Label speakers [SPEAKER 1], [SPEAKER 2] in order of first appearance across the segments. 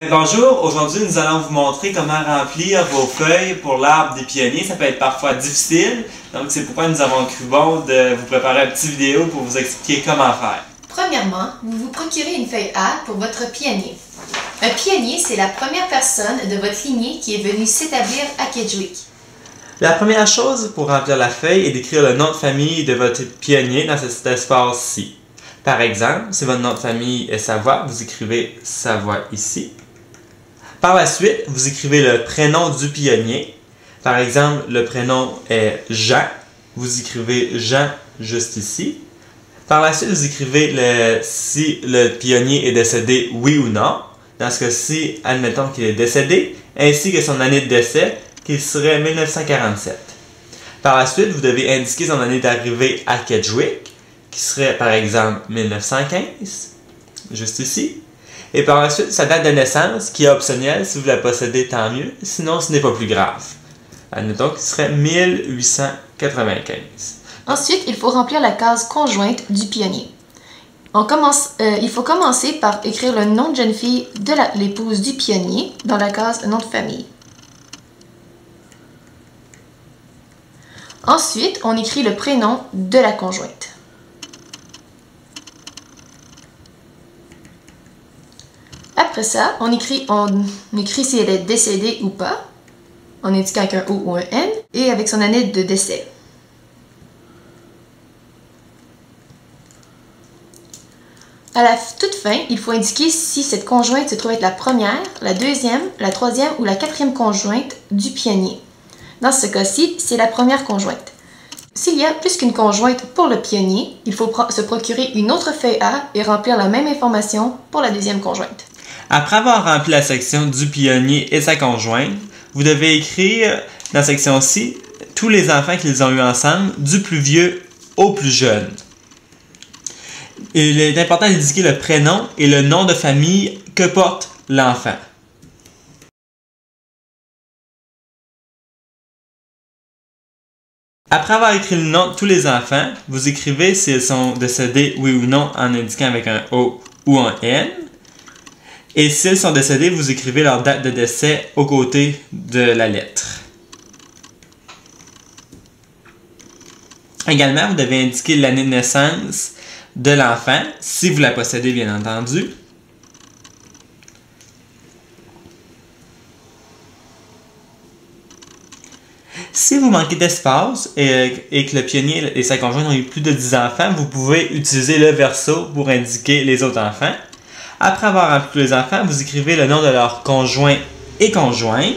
[SPEAKER 1] Bonjour, aujourd'hui nous allons vous montrer comment remplir vos feuilles pour l'arbre des pionniers. Ça peut être parfois difficile, donc c'est pourquoi nous avons cru bon de vous préparer une petite vidéo pour vous expliquer comment faire.
[SPEAKER 2] Premièrement, vous vous procurez une feuille A pour votre pionnier. Un pionnier, c'est la première personne de votre lignée qui est venue s'établir à Kedgewick.
[SPEAKER 1] La première chose pour remplir la feuille est d'écrire le nom de famille de votre pionnier dans cet espace-ci. Par exemple, si votre nom de famille est Savoie, vous écrivez Savoie ici. Par la suite, vous écrivez le prénom du pionnier. Par exemple, le prénom est Jean. Vous écrivez Jean juste ici. Par la suite, vous écrivez si le pionnier est décédé, oui ou non. Dans ce cas-ci, admettons qu'il est décédé, ainsi que son année de décès, qui serait 1947. Par la suite, vous devez indiquer son année d'arrivée à Kedgewick, qui serait par exemple 1915, juste ici. Et par la suite, sa date de naissance, qui est optionnelle, si vous la possédez, tant mieux, sinon ce n'est pas plus grave. Admettons qu'il serait 1895.
[SPEAKER 2] Ensuite, il faut remplir la case conjointe du pionnier. Il faut commencer par écrire le nom de jeune fille de l'épouse du pionnier dans la case nom de famille. Ensuite, on écrit le prénom de la conjointe. Après ça, on écrit si elle est décédée ou pas, en indiquant avec un O ou un N, et avec son année de décès. À la toute fin, il faut indiquer si cette conjointe se trouve être la première, la deuxième, la troisième ou la quatrième conjointe du pionnier. Dans ce cas-ci, c'est la première conjointe. S'il y a plus qu'une conjointe pour le pionnier, il faut se procurer une autre feuille A et remplir la même information pour la deuxième conjointe.
[SPEAKER 1] Après avoir rempli la section du pionnier et sa conjointe, vous devez écrire dans la section-ci tous les enfants qu'ils ont eu ensemble, du plus vieux au plus jeune. Il est important d'indiquer le prénom et le nom de famille que porte l'enfant. Après avoir écrit le nom de tous les enfants, vous écrivez s'ils sont décédés oui ou non en indiquant avec un O ou un N. Et s'ils sont décédés, vous écrivez leur date de décès aux côtés de la lettre. Également, vous devez indiquer l'année de naissance de l'enfant, si vous la possédez bien entendu. Si vous manquez d'espace et que le pionnier et sa conjointe ont eu plus de 10 enfants, vous pouvez utiliser le verso pour indiquer les autres enfants. Après avoir rempli tous les enfants, vous écrivez le nom de leur conjoint et conjointe.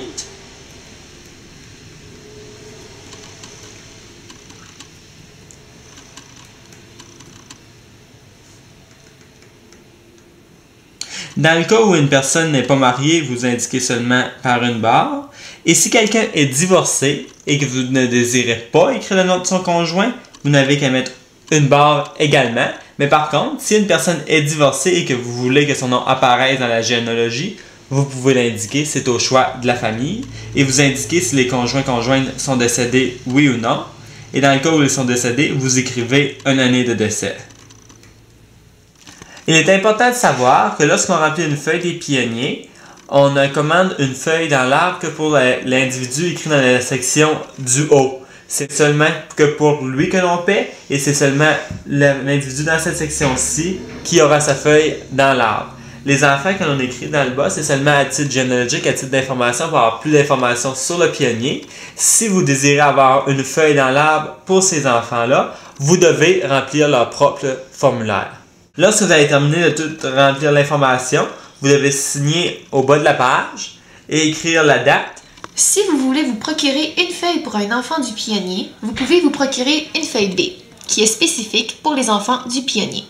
[SPEAKER 1] Dans le cas où une personne n'est pas mariée, vous indiquez seulement par une barre. Et si quelqu'un est divorcé et que vous ne désirez pas écrire le nom de son conjoint, vous n'avez qu'à mettre une barre également. Mais par contre, si une personne est divorcée et que vous voulez que son nom apparaisse dans la généalogie, vous pouvez l'indiquer, c'est au choix de la famille. Et vous indiquez si les conjoints-conjointes sont décédés, oui ou non. Et dans le cas où ils sont décédés, vous écrivez une année de décès. Il est important de savoir que lorsqu'on remplit une feuille des pionniers, on ne commande une feuille dans l'arbre que pour l'individu écrit dans la section du haut. C'est seulement que pour lui que l'on paie et c'est seulement l'individu dans cette section-ci qui aura sa feuille dans l'arbre. Les enfants que l'on écrit dans le bas, c'est seulement à titre généalogique, à titre d'information pour avoir plus d'informations sur le pionnier. Si vous désirez avoir une feuille dans l'arbre pour ces enfants-là, vous devez remplir leur propre formulaire. Lorsque vous avez terminé de tout remplir l'information, vous devez signer au bas de la page et écrire la date.
[SPEAKER 2] Si vous voulez vous procurer une feuille pour un enfant du pionnier, vous pouvez vous procurer une feuille B, qui est spécifique pour les enfants du pionnier.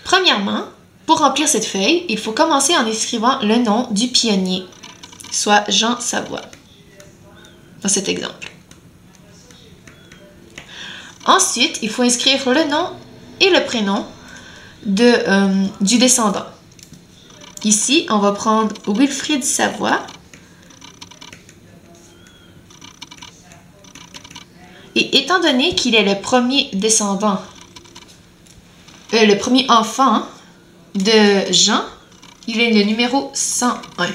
[SPEAKER 2] Premièrement, pour remplir cette feuille, il faut commencer en écrivant le nom du pionnier, soit Jean Savoie, dans cet exemple. Ensuite, il faut inscrire le nom et le prénom du descendant. Ici, on va prendre Wilfrid Savoie. Et étant donné qu'il est le premier descendant, le premier enfant de Jean, il est le numéro 101.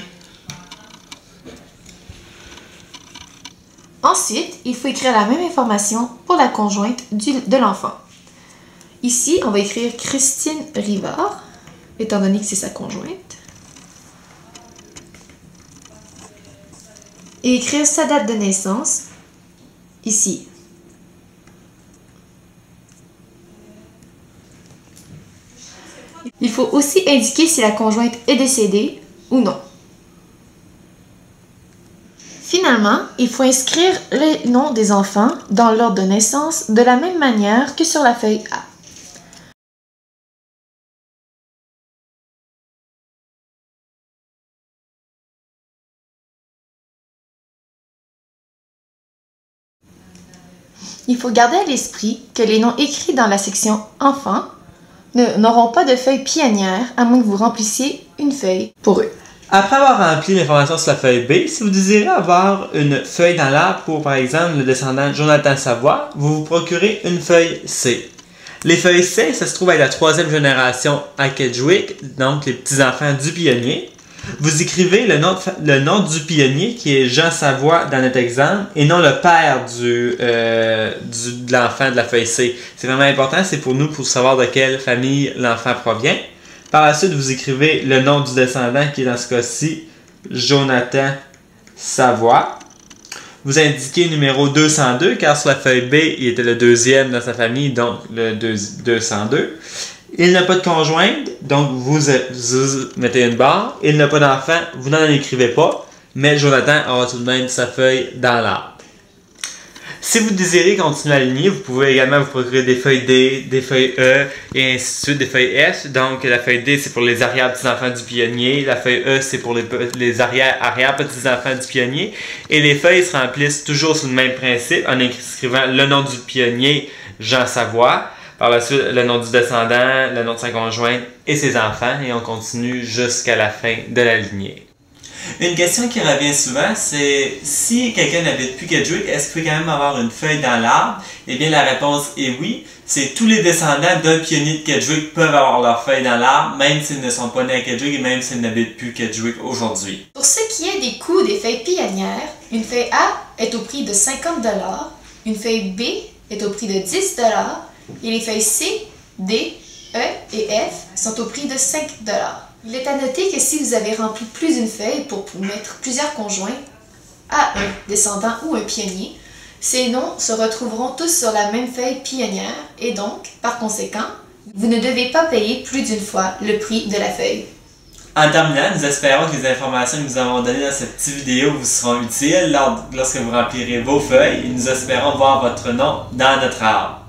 [SPEAKER 2] Ensuite, il faut écrire la même information pour la conjointe de l'enfant. Ici, on va écrire Christine Rivard, étant donné que c'est sa conjointe. Et écrire sa date de naissance, ici. Il faut aussi indiquer si la conjointe est décédée ou non. Finalement, il faut inscrire les noms des enfants dans l'ordre de naissance de la même manière que sur la feuille A. Il faut garder à l'esprit que les noms écrits dans la section « Enfants » n'auront pas de feuille pionnière à moins que vous remplissiez une feuille pour eux.
[SPEAKER 1] Après avoir rempli l'information sur la feuille B, si vous désirez avoir une feuille dans l'arbre pour, par exemple, le descendant Jonathan Savoie, vous vous procurez une feuille C. Les feuilles C, ça se trouve être la 3e génération à Kedgwick, donc les petits-enfants du pionnier. Vous écrivez le nom du pionnier, qui est Jean Savoie dans notre exemple, et non le père de l'enfant de la feuille C. C'est vraiment important, c'est pour nous pour savoir de quelle famille l'enfant provient. Par la suite, vous écrivez le nom du descendant, qui est dans ce cas-ci Jonathan Savoie. Vous indiquez le numéro 202, car sur la feuille B, il était le 2e dans sa famille, donc le 202. Il n'a pas de conjointe, donc vous mettez une barre. Il n'a pas d'enfant, vous n'en écrivez pas, mais Jonathan aura tout de même sa feuille dans l'arbre. Si vous désirez continuer à aligner, vous pouvez également vous procurer des feuilles D, des feuilles E, et ainsi de suite, des feuilles F. Donc la feuille D, c'est pour les arrière-petits-enfants du pionnier. La feuille E, c'est pour les arrière-petits-enfants du pionnier. Et les feuilles se remplissent toujours sous le même principe, en inscrivant le nom du pionnier, Jean Savoie. Par la suite, le nom du descendant, le nom de sa conjointe et ses enfants. Et on continue jusqu'à la fin de la lignée. Une question qui revient souvent, c'est si quelqu'un n'habite plus Kedgwick, est-ce qu'il peut quand même avoir une feuille dans l'arbre? Eh bien, la réponse est oui. C'est tous les descendants d'un pionnier de Kedgwick peuvent avoir leur feuille dans l'arbre, même s'ils ne sont pas nés à Kedgwick et même s'ils n'habitent plus Kedgwick aujourd'hui.
[SPEAKER 2] Pour ce qui est des coûts des feuilles pionnières, une feuille A est au prix de 50 $, une feuille B est au prix de 10 $ et les feuilles C, D, E et F sont au prix de 5 $. Il est à noter que si vous avez rempli plus d'une feuille pour mettre plusieurs conjoints à un descendant ou un pionnier, ces noms se retrouveront tous sur la même feuille pionnière et donc, par conséquent, vous ne devez pas payer plus d'une fois le prix de la feuille.
[SPEAKER 1] En terminant, nous espérons que les informations que nous avons données dans cette petite vidéo vous seront utiles lorsque vous remplirez vos feuilles et nous espérons voir votre nom dans notre arbre.